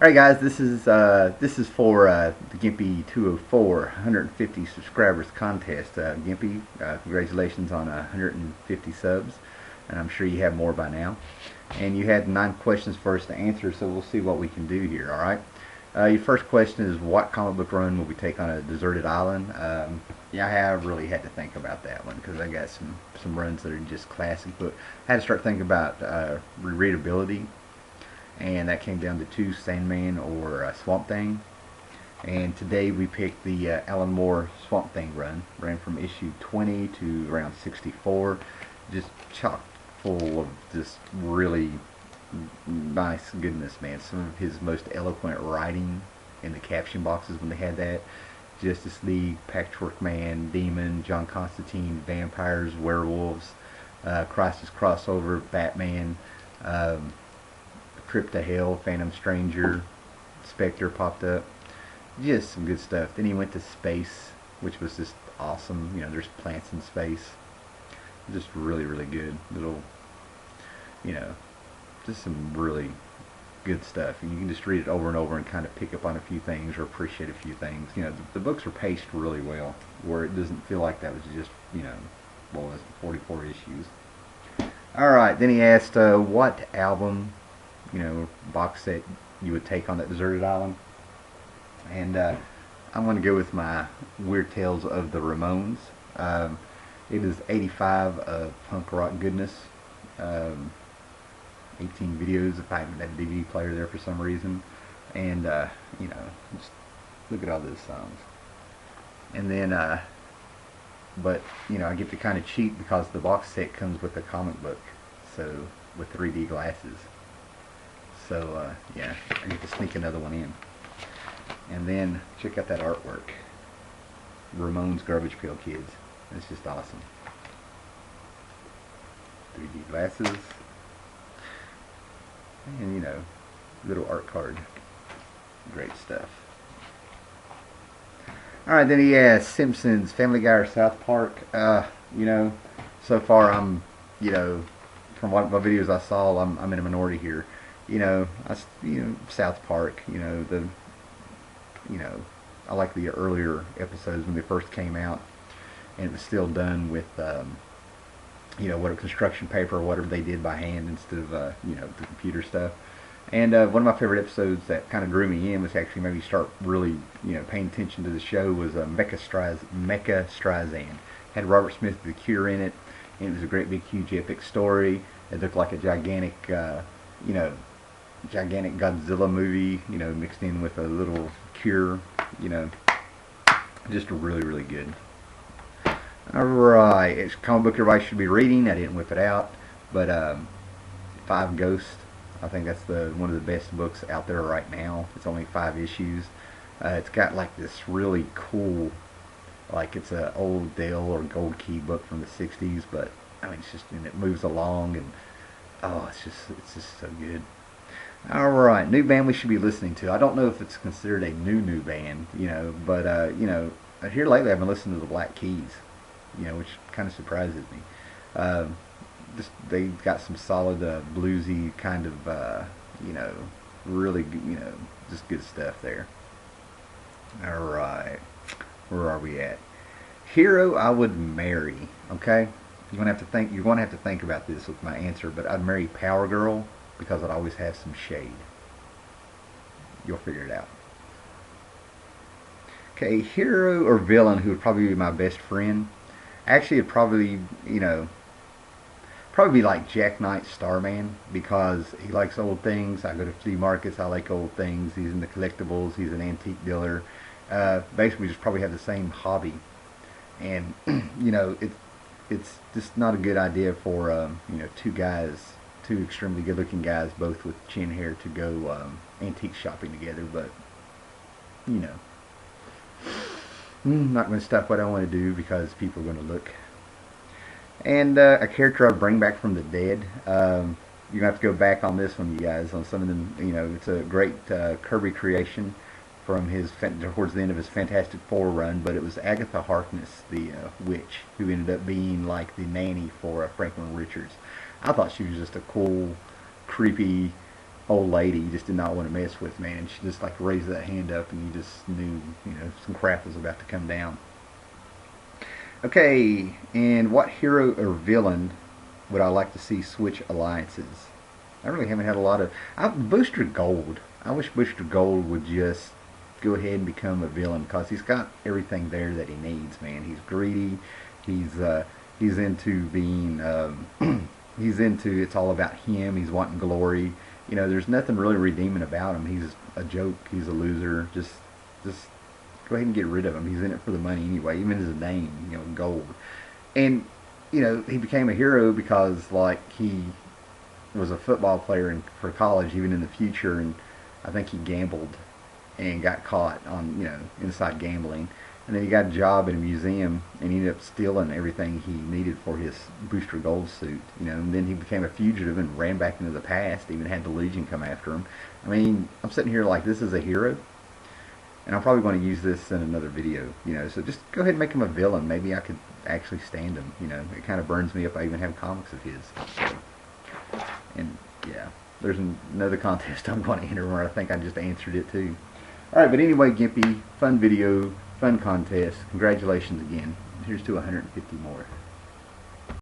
Alright guys, this is for the Gimpy204 150 subscribers contest. Gimpy, congratulations on 150 subs, and I'm sure you have more by now. And you had 9 questions for us to answer, so we'll see what we can do here, alright? Your first question is, what comic book run will we take on a deserted island? Yeah, I have really had to think about that one, because I got some runs that are just classic, but I had to start thinking about rereadability. And that came down to 2, Sandman or Swamp Thing. And today we picked the Alan Moore Swamp Thing run. Ran from issue 20 to around 64. Just chock full of just really nice goodness, man. Some of his most eloquent writing in the caption boxes when they had that. Justice League, Patchwork Man, Demon, John Constantine, Vampires, Werewolves, Crisis Crossover, Batman, Trip to Hell, Phantom Stranger, Spectre popped up. Just some good stuff. Then he went to space, which was just awesome. You know, there's plants in space. Just really, really good. Little, you know, just some really good stuff. And you can just read it over and over and kind of pick up on a few things or appreciate a few things. You know, the books are paced really well, where it doesn't feel like that was just, you know, what was it, 44 issues. Alright, then he asked what album, you know, box set you would take on that deserted island. And I'm going to go with my Weird Tales of the Ramones. It is 85 of punk rock goodness. 18 videos if I haven't had a DVD player there for some reason. And, you know, just look at all those songs. And then, but, you know, I get to kind of cheat because the box set comes with a comic book. So, with 3D glasses. So, yeah, I get to sneak another one in. And then, check out that artwork. Ramones Garbage Pail Kids. It's just awesome. 3D glasses. And, you know, little art card. Great stuff. Alright, then he has Simpsons, Family Guy, or South Park. You know, so far I'm, you know, from what my videos I saw, I'm in a minority here. You know, South Park. You know, I like the earlier episodes when they first came out, and it was still done with, you know, whatever construction paper or whatever they did by hand instead of, you know, the computer stuff. And one of my favorite episodes that kind of drew me in was actually made me start really, you know, paying attention to the show was Mecha Streisand. Had Robert Smith the Cure in it, and it was a great big huge epic story. It looked like a gigantic, you know, gigantic Godzilla movie, you know, mixed in with a little Cure, you know, just really, really good. Alright, it's a comic book everybody should be reading. I didn't whip it out, but 5 Ghosts, I think that's one of the best books out there right now. It's only 5 issues. It's got like this really cool, like it's an old Dale or Gold Key book from the 60s, but I mean, it's just, and it moves along, and oh, it's just so good. Alright, new band we should be listening to. I don't know if it's considered a new band, you know, but, you know, here lately I've been listening to the Black Keys, you know, which kind of surprises me. Just, they got some solid, bluesy kind of, you know, really, you know, just good stuff there. Alright, where are we at? Hero I would marry, okay? You're going to have to think about this with my answer, but I'd marry Power Girl, because it always has some shade. You'll figure it out. Okay, hero or villain who would probably be my best friend? Actually, it'd probably, you know, probably be like Jack Knight Starman, because he likes old things. I go to flea markets, I like old things. He's into collectibles, he's an antique dealer. Basically, we just probably have the same hobby. And, you know, it's just not a good idea for, you know, two extremely good-looking guys, both with chin hair, to go antique shopping together. But, you know, I'm not going to stop what I want to do because people are going to look. And a character I'd bring back from the dead. You're going to have to go back on this one, you guys, on some of them. You know, it's a great Kirby creation from towards the end of his Fantastic Four run, but it was Agatha Harkness, the witch, who ended up being like the nanny for Franklin Richards. I thought she was just a cool, creepy, old lady you just did not want to mess with, man. And she just like raised that hand up, and you just knew, you know, some crap was about to come down. Okay, and what hero or villain would I like to see switch alliances? I really haven't had a lot of... Booster Gold. I wish Booster Gold would just go ahead and become a villain, because he's got everything there that he needs, man. He's greedy. He's into being... he's into... It's all about him. He's wanting glory. You know, there's nothing really redeeming about him. He's a joke. He's a loser. Just go ahead and get rid of him. He's in it for the money anyway. Even his name, you know, Gold. And, you know, he became a hero because, like, he was a football player for college, even in the future, and I think he gambled and got caught on, you know, inside gambling. And then he got a job in a museum, and he ended up stealing everything he needed for his Booster Gold suit, you know. And then he became a fugitive and ran back into the past, even had the Legion come after him. I mean, I'm sitting here like, this is a hero. And I'm probably going to use this in another video, you know. So just go ahead and make him a villain. Maybe I could actually stand him, you know. It kind of burns me up. I even have comics of his. So, and yeah, there's another contest I'm going to enter where I think I just answered it too. Alright, but anyway, Gimpy, fun video, fun contest. Congratulations again. Here's to 150 more.